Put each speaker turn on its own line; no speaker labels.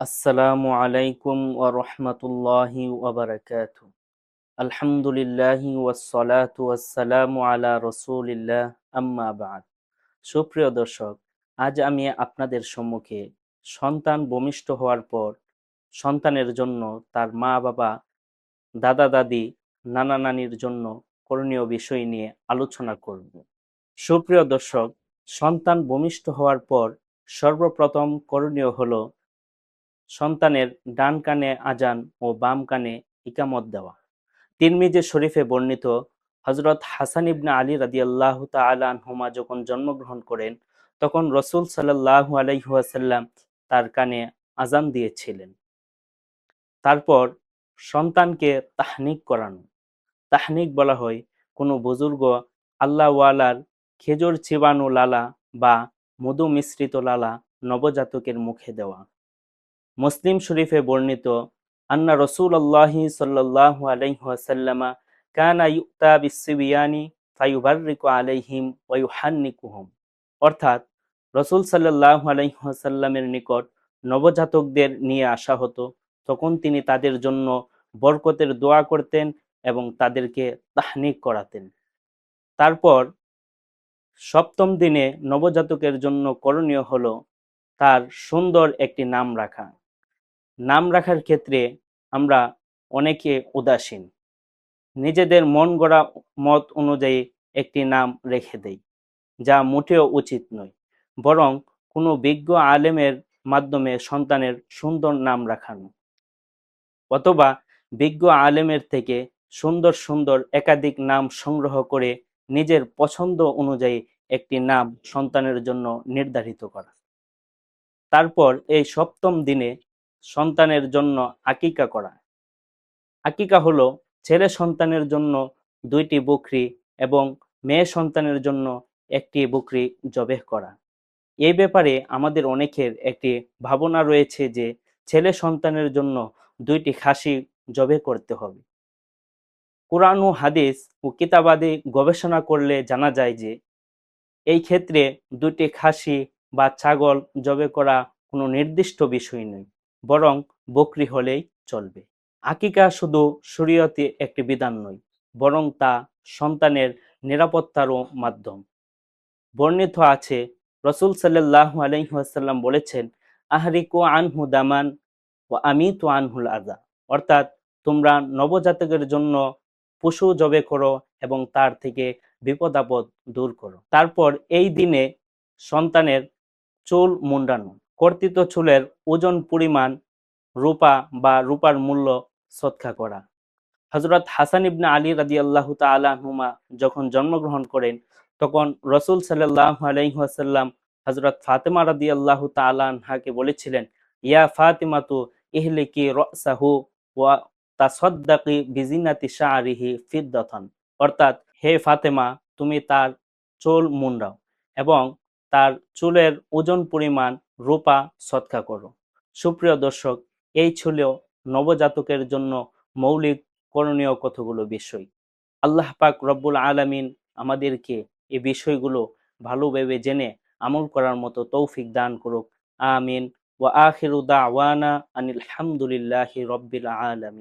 আসসালামু আলাইকুম ওয়া রাহমাতুল্লাহি ওয়া বারাকাতুহু। আলহামদুলিল্লাহি ওয়াসসালাতু ওয়াসসালামু আলা রাসূলিল্লাহ আম্মা বা'দ। সুপ্রিয় দর্শক, আজ আমি আপনাদের সম্মুখে সন্তান ভূমিষ্ঠ হওয়ার পর সন্তানের জন্য তার মা-বাবা, দাদা-দাদি, নানা-নানির জন্য করণীয় বিষয় নিয়ে আলোচনা করব। সুপ্রিয় দর্শক, সন্তান ভূমিষ্ঠ হওয়ার পর সর্বপ্রথম করণীয় হলো সন্তানের ডান কানে আজান ও বাম কানে ইকামত দেওয়া। তিরমিজি শরীফে বর্ণিত হযরত হাসান ইবনে আলী রাদিয়াল্লাহু তাআলা আনহুমা যখন জন্মগ্রহণ করেন, তখন রাসূল সাল্লাল্লাহু আলাইহি ওয়াসাল্লাম তার কানে আজান দিয়েছিলেন। তারপর সন্তানকে তাহনিক করানো। তাহনিক বলা হয় কোনো বুজুর্গ আল্লাহওয়ালার খেজুর চিবানো লালা বা মধু মিশ্রিত লালা নবজাতকের মুখে দেওয়া। মুসলিম শরীফে বর্ণিত আন্না রাসূলুল্লাহি সাল্লাল্লাহু আলাইহি ওয়াসাল্লামা কানা ইউতা বিসসিবিয়ানি ফায়ুবাররিকু আলাইহিম ওয়া ইউহান্নিকুহুম। অর্থাৎ রাসূল সাল্লাল্লাহু আলাইহি ওয়াসাল্লামের নিকট নবজাতকদের নিয়ে আসা হতো, তখন তিনি তাদের জন্য বরকতের দোয়া করতেন এবং তাদেরকে তাহনিক করাতেন। তারপর সপ্তম দিনে নবজাতকের জন্য করণীয় হলো তার সুন্দর একটি নাম রাখা। নাম রাখার ক্ষেত্রে আমরা অনেকে উদাসীন, নিজেদের মন গড়া মত অনুযায়ী একটি নাম রেখে দেই, যা মোটেও উচিত নয়। বরং কোনো বিজ্ঞ আলেমের মাধ্যমে সন্তানের সুন্দর নাম রাখানো, অথবা বিজ্ঞ আলেমের থেকে সুন্দর সুন্দর একাধিক নাম সংগ্রহ করে নিজের পছন্দ অনুযায়ী একটি নাম সন্তানের জন্য নির্ধারিত করা। তারপর এই সপ্তম দিনে সন্তানের জন্য আকিকা করা। আকিকা হলো ছেলে সন্তানের জন্য 2টি বকরি এবং মেয়ে সন্তানের জন্য একটি বকরি জবেহ করা। এই ব্যাপারে আমাদের অনেকের একটি ভাবনা রয়েছে যে ছেলে সন্তানের জন্য 2টি খাসি জবেহ করতে হবে। কুরআন ও হাদিস ও কিতাবাদি গবেষণা করলে জানা যায় যে এই ক্ষেত্রে 2টি খাসি বা ছাগল জবেহ করা কোনো নির্দিষ্ট বিষয় নয়, বরং বকরি হলেই চলবে। আকিকা শুধু শরীয়তে একটি বিধান নয়, বরং তা সন্তানের নিরাপত্তারও মাধ্যম। বর্ণিত আছে রাসূল সাল্লাল্লাহু আলাইহি ওয়াসাল্লাম বলেছেন, আহরিকু আনহু দামান ওয়া আমিতু আনহুল আযা। অর্থাৎ তোমরা নবজাতকের জন্য পশু জবে করো এবং তার থেকে বিপদ আপদ দূর করো। তারপর এই দিনে সন্তানের চুল মুন্ডানো। কর্তিত চুলের ওজন পরিমাণ রূপা বা রূপার মূল্য সৎকা করা। হযরত হাসান ইবনে আলী রাদিয়াল্লাহু তাআলা আনহুমা যখন জন্মগ্রহণ করেন, তখন রাসূল সাল্লাল্লাহু আলাইহি ওয়াসাল্লাম হযরত ফাতেমা রাদিয়াল্লাহু তাআলা আনহাকে বলেছিলেন, ইয়া ফাতিমাতু ইহলিকি রাসাহু ওয়া তাসাদ্দাকি বিজিনাতি শা'রিহি ফিদ্দাতান। অর্থাৎ হে ফাতেমা, তুমি তার চুল মুন্ডাও এবং তার চুলের ওজন পরিমাণ রূপা সৎকা করো। সুপ্রিয় দর্শক, এই ছিল নবজাতকের জন্য মৌলিক করণীয় কতগুলো বিষয়। আল্লাহ পাক রব্বুল আলামিন আমাদেরকে এই বিষয়গুলো ভালোভাবে জেনে আমল করার মতো তৌফিক দান করুক। আমিন। ওয়া আখিরু দাওয়ানা আনিল হামদুলিল্লাহি রব্বিল আলামিন।